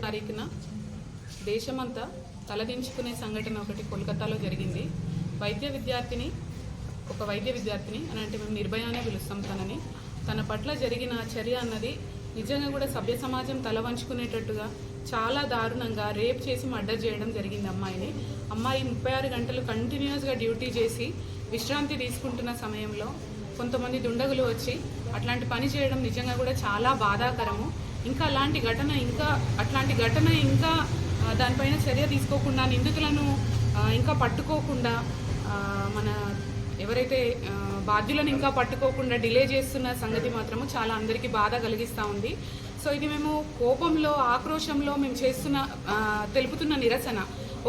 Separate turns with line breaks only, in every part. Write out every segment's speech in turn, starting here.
తారీఖున దేశమంతా తలదించుకునే సంఘటన ఒకటి కోల్కతాలో జరిగింది. ఒక వైద్య విద్యార్థిని అని అంటే మేము నిర్భయానే పిలుస్తాం తనని. తన పట్ల జరిగిన చర్య అన్నది నిజంగా కూడా సభ్య సమాజం తల వంచుకునేటట్టుగా చాలా దారుణంగా రేప్ చేసి మర్డర్ చేయడం జరిగింది అమ్మాయి 36 గంటలు కంటిన్యూస్గా డ్యూటీ చేసి విశ్రాంతి తీసుకుంటున్న సమయంలో కొంతమంది దుండగులు వచ్చి అట్లాంటి పని చేయడం నిజంగా కూడా చాలా బాధాకరము. ఇంకా అట్లాంటి ఘటన దానిపైన చర్య తీసుకోకుండా నిందితులను ఇంకా పట్టుకోకుండా మన ఎవరైతే బాధ్యులను ఇంకా పట్టుకోకుండా డిలే చేస్తున్న సంగతి మాత్రము చాలా అందరికీ బాధ కలిగిస్తూ ఉంది. సో ఇది మేము కోపంలో ఆక్రోశంలో మేము తెలుపుతున్న నిరసన.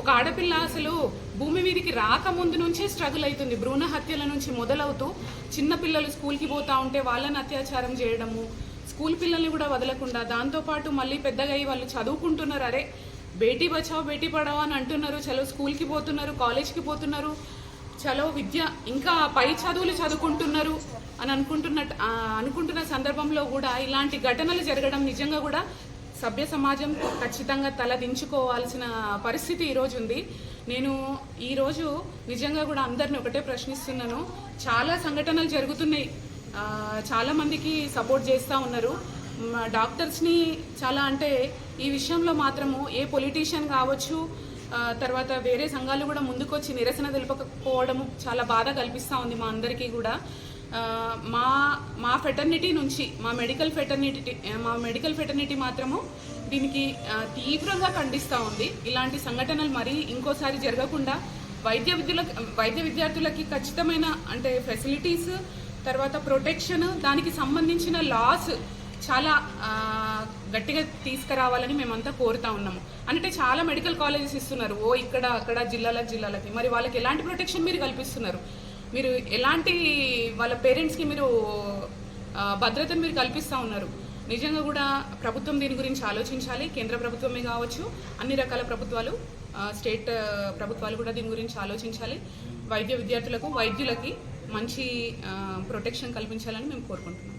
ఒక ఆడపిల్ల అసలు భూమి మీదకి రాకముందు నుంచే స్ట్రగుల్ అవుతుంది. భ్రూణ హత్యల నుంచి మొదలవుతూ చిన్నపిల్లలు స్కూల్కి పోతూ ఉంటే వాళ్ళని అత్యాచారం చేయడము, స్కూల్ పిల్లల్ని కూడా వదలకుండా, దాంతోపాటు మళ్ళీ పెద్దగా అయ్యి వాళ్ళు చదువుకుంటున్నారు. అరే బేటీ బచావో బేటీ పడావో అని అంటున్నారు. చలో స్కూల్కి పోతున్నారు, కాలేజ్కి పోతున్నారు, చలో విద్య ఇంకా పై చదువులు చదువుకుంటున్నారు అని అనుకుంటున్న సందర్భంలో కూడా ఇలాంటి ఘటనలు జరగడం నిజంగా కూడా సభ్య సమాజం ఖచ్చితంగా తలదించుకోవాల్సిన పరిస్థితి ఈరోజు ఉంది. నేను ఈరోజు నిజంగా కూడా అందరిని ఒకటే ప్రశ్నిస్తున్నాను. చాలా సంఘటనలు జరుగుతున్నాయి, చాలామందికి సపోర్ట్ చేస్తూ ఉన్నారు. డాక్టర్స్ని చాలా అంటే ఈ విషయంలో మాత్రము ఏ పొలిటీషియన్ కావచ్చు, తర్వాత వేరే సంఘాలు కూడా ముందుకొచ్చి నిరసన తెలుపకపోవడము చాలా బాధ కల్పిస్తూ ఉంది మా అందరికీ కూడా. మా ఫెటర్నిటీ నుంచి మా మెడికల్ ఫెటర్నిటీ మాత్రము దీనికి తీవ్రంగా ఖండిస్తూ ఉంది. ఇలాంటి సంఘటనలు మరీ ఇంకోసారి జరగకుండా వైద్య విద్యార్థులకి ఖచ్చితమైన అంటే ఫెసిలిటీస్, తర్వాత ప్రొటెక్షన్, దానికి సంబంధించిన లాస్ చాలా గట్టిగా తీసుకురావాలని మేమంతా కోరుతా ఉన్నాము. అంటే చాలా మెడికల్ కాలేజెస్ ఇస్తున్నారు, ఇక్కడ అక్కడ జిల్లాలకి. మరి వాళ్ళకి ఎలాంటి ప్రొటెక్షన్ మీరు కల్పిస్తున్నారు? మీరు ఎలాంటి వాళ్ళ పేరెంట్స్కి మీరు భద్రతను మీరు కల్పిస్తూ ఉన్నారు? నిజంగా కూడా ప్రభుత్వం దీని గురించి ఆలోచించాలి. కేంద్ర ప్రభుత్వమే కావచ్చు, అన్ని రకాల ప్రభుత్వాలు, స్టేట్ ప్రభుత్వాలు కూడా దీని గురించి ఆలోచించాలి. వైద్యులకి మంచి ప్రొటెక్షన్ కల్పించాలని మేము కోరుకుంటున్నాం.